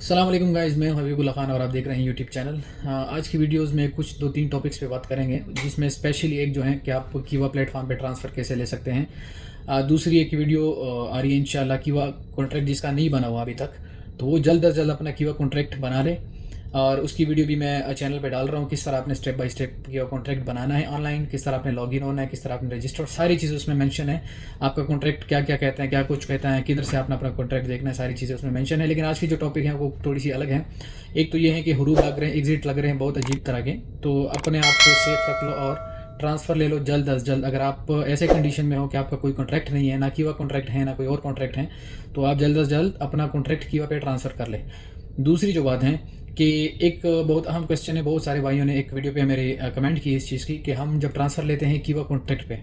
अस्सलाम वालेकुम गाइस, मैं हूं हबीबुल्लाह खान और आप देख रहे हैं यूट्यूब चैनल। आज की वीडियोस में कुछ 2-3 टॉपिक्स पे बात करेंगे, जिसमें स्पेशली एक जो है कि आप कीवा प्लेटफॉर्म पे ट्रांसफ़र कैसे ले सकते हैं। दूसरी एक वीडियो आ रही है इंशाल्लाह, कीवा कॉन्ट्रैक्ट जिसका नहीं बना हुआ अभी तक, तो वो जल्द अज जल्द अपना कीवा कॉन्ट्रैक्ट बना ले। और उसकी वीडियो भी मैं चैनल पे डाल रहा हूँ, किस तरह आपने स्टेप बाय स्टेप कीवा कॉन्ट्रैक्ट बनाना है ऑनलाइन, किस तरह आपने लॉगिन होना है, किस तरह आपने रजिस्टर, सारी चीज़ें उसमें मेंशन है। आपका कॉन्ट्रैक्ट क्या क्या कहते हैं, क्या कुछ कहता है, किधर से आपने अपना कॉन्ट्रैक्ट देखना है, सारी चीज़ें उसमें मेंशन है। लेकिन आज की जो टॉपिक है वो थोड़ी सी अलग है। एक तो ये है कि हुरूफ लग रहे हैं, एग्जिट लग रहे हैं बहुत अजीब तरह के, तो अपने आप को सेफ रख लो और ट्रांसफ़र ले लो जल्द अज जल्द। अगर आप ऐसे कंडीशन में हो कि आपका कोई कॉन्ट्रैक्ट नहीं है, ना कीवा कॉन्ट्रैक्ट है ना कोई और कॉन्ट्रैक्ट है, तो आप जल्द अज जल्द अपना कॉन्ट्रैक्ट कीवा पे ट्रांसफ़र कर ले। दूसरी जो बात है कि एक बहुत अहम क्वेश्चन है, बहुत सारे भाइयों ने एक वीडियो पे मेरे कमेंट की इस चीज़ की कि हम जब ट्रांसफ़र लेते हैं कीवा कॉन्ट्रैक्ट पे,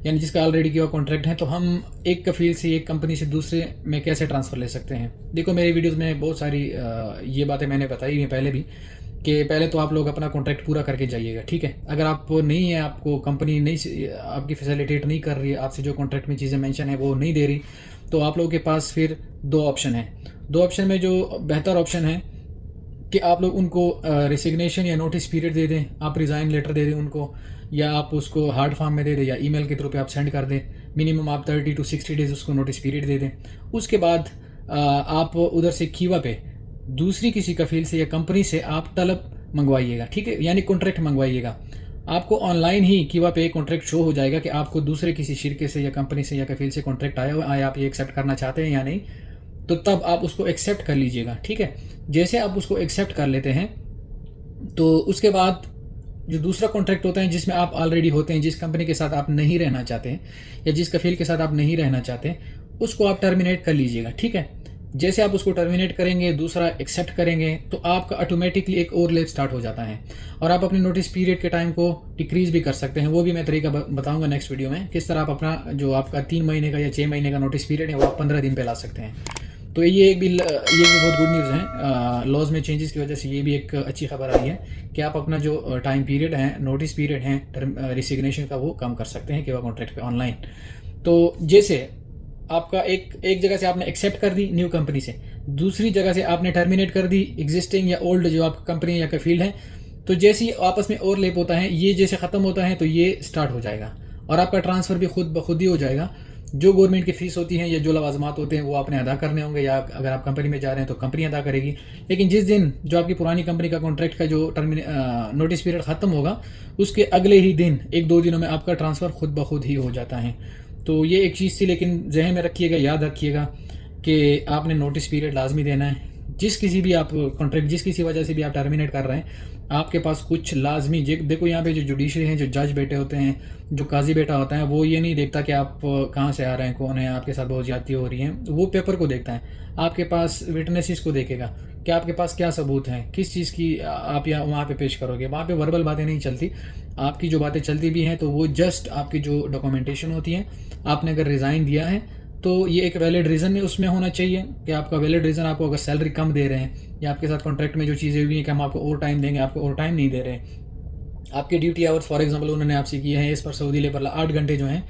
यानी जिसका ऑलरेडी कीवा कॉन्ट्रैक्ट है, तो हम एक कफील से एक कंपनी से दूसरे में कैसे ट्रांसफ़र ले सकते हैं। देखो, मेरी वीडियोस में बहुत सारी ये बातें मैंने बताई हुई हैं पहले भी, कि पहले तो आप लोग अपना कॉन्ट्रैक्ट पूरा करके जाइएगा, ठीक है। अगर आप नहीं है, आपको कंपनी नहीं आपकी फैसिलिटेट नहीं कर रही है, आपसे जो कॉन्ट्रैक्ट में चीज़ें मेंशन है वो नहीं दे रही, तो आप लोगों के पास फिर दो ऑप्शन है। दो ऑप्शन में जो बेहतर ऑप्शन है कि आप लोग उनको रिसिग्नेशन या नोटिस पीरियड दे दें, आप रिज़ाइन लेटर दे दें उनको, या आप उसको हार्ड फॉर्म में दे दें या ईमेल के थ्रू पे आप सेंड कर दें। मिनिमम आप 30 to 60 डेज़ उसको नोटिस पीरियड दे दें। उसके बाद आप उधर से कीवा पे दूसरी किसी कफील से या कंपनी से आप तलब मंगवाइएगा, ठीक है, यानी कॉन्ट्रैक्ट मंगवाइएगा। आपको ऑनलाइन ही कीवा पे कॉन्ट्रैक्ट शो हो जाएगा कि आपको दूसरे किसी शिरके से या कंपनी से या कफील से कॉन्ट्रैक्ट आया हुआ है, आप ये एक्सेप्ट करना चाहते हैं या नहीं, तो तब आप उसको एक्सेप्ट कर लीजिएगा, ठीक है। जैसे आप उसको एक्सेप्ट कर लेते हैं, तो उसके बाद जो दूसरा कॉन्ट्रैक्ट होता है जिसमें आप ऑलरेडी होते हैं, जिस कंपनी के साथ आप नहीं रहना चाहते हैं या जिस कफील के साथ आप नहीं रहना चाहते, उसको आप टर्मिनेट कर लीजिएगा, ठीक है। जैसे आप उसको टर्मिनेट करेंगे, दूसरा एक्सेप्ट करेंगे, तो आपका ऑटोमेटिकली एक और लेप स्टार्ट हो जाता है और आप अपने नोटिस पीरियड के टाइम को डिक्रीज भी कर सकते हैं। वो भी मैं तरीका बताऊंगा नेक्स्ट वीडियो में, किस तरह आप अपना जो आपका 3 महीने का या 6 महीने का नोटिस पीरियड है वो आप 15 दिन पे ला सकते हैं। तो ये भी बहुत गुड न्यूज़ है। लॉज में चेंजेस की वजह से ये भी एक अच्छी खबर आई है कि आप अपना जो टाइम पीरियड है, नोटिस पीरियड है रिसिग्नेशन का, वो कम कर सकते हैं कीवा कॉन्ट्रैक्ट पे ऑनलाइन। तो जैसे आपका एक जगह से आपने एक्सेप्ट कर दी न्यू कंपनी से, दूसरी जगह से आपने टर्मिनेट कर दी एग्जिस्टिंग या ओल्ड जो आपका कंपनी या कफील है, तो जैसे ही आपस में ओवरलैप होता है, ये जैसे ख़त्म होता है तो ये स्टार्ट हो जाएगा और आपका ट्रांसफ़र भी खुद ब खुद ही हो जाएगा। जो गवर्नमेंट की फ़ीस होती है या जो लवाजमात होते हैं वो आपने अदा करने होंगे, या अगर आप कंपनी में जा रहे हैं तो कंपनी अदा करेगी। लेकिन जिस दिन जो आपकी पुरानी कंपनी का कॉन्ट्रैक्ट का जो नोटिस पीरियड ख़त्म होगा, उसके अगले ही दिन 1-2 दिनों में आपका ट्रांसफ़र खुद ब खुद ही हो जाता है। तो ये एक चीज़ थी, लेकिन जहन में रखिएगा, याद रखिएगा कि आपने नोटिस पीरियड लाजमी देना है। जिस किसी भी आप कॉन्ट्रैक्ट जिस किसी वजह से भी आप टर्मिनेट कर रहे हैं, आपके पास कुछ लाजमी देखो, यहाँ पे जो जुडिशरी हैं, जो जज बैठे होते हैं, जो काजी बैठा होता है, वो ये नहीं देखता कि आप कहाँ से आ रहे हैं, कौन है, आपके साथ बहुत ज्यादती हो रही है, वो पेपर को देखता है। आपके पास विटनेसेस को देखेगा कि आपके पास क्या सबूत हैं, किस चीज़ की आप या वहाँ पे पेश करोगे। वहाँ पे वर्बल बातें नहीं चलती, आपकी जो बातें चलती भी हैं तो वो जस्ट आपकी जो डॉक्यूमेंटेशन होती है। आपने अगर रिज़ाइन दिया है तो ये एक वैलिड रीज़न है उसमें होना चाहिए कि आपका वैलिड रीज़न, आपको अगर सैलरी कम दे रहे हैं या आपके साथ कॉन्ट्रैक्ट में जो चीज़ें हुई हैं कि हम आपको ओवर टाइम देंगे, आपको ओवर टाइम नहीं दे रहे, आपके ड्यूटी आवर्स फॉर एग्जांपल उन्होंने आपसे किए हैं इस पर सऊदी लेबर 8 घंटे जो हैं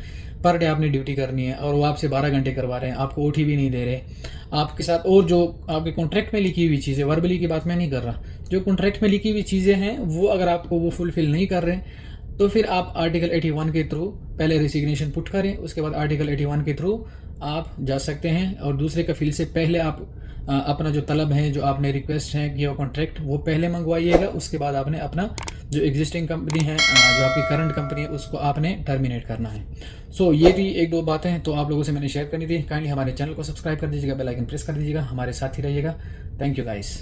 पर डे आपने ड्यूटी करनी है और वो आपसे 12 घंटे करवा रहे हैं, आपको ओटी भी नहीं दे रहे आपके साथ। और जो आपके कॉन्ट्रैक्ट में लिखी हुई चीज़ें, वर्बली की बात मैं नहीं कर रहा, जो कॉन्ट्रैक्ट में लिखी हुई चीज़ें हैं वो अगर आपको वो फुलफिल नहीं कर रहे हैं, तो फिर आप आर्टिकल 81 के थ्रू पहले रिसिग्नेशन पुट करें, उसके बाद आर्टिकल 81 के थ्रू आप जा सकते हैं और दूसरे कफील से पहले आप अपना जो तलब है, जो आपने रिक्वेस्ट है कि वो कॉन्ट्रैक्ट वो पहले मंगवाइएगा। उसके बाद आपने अपना जो एग्जिस्टिंग कंपनी है, जो आपकी करंट कंपनी है, उसको आपने टर्मिनेट करना है। सो ये भी 1-2 बातें हैं तो आप लोगों से मैंने शेयर करनी थी। काइंडली हमारे चैनल को सब्सक्राइब कर दीजिएगा, बेल आइकन प्रेस कर दीजिएगा, हमारे साथ ही रहिएगा। Thank you guys.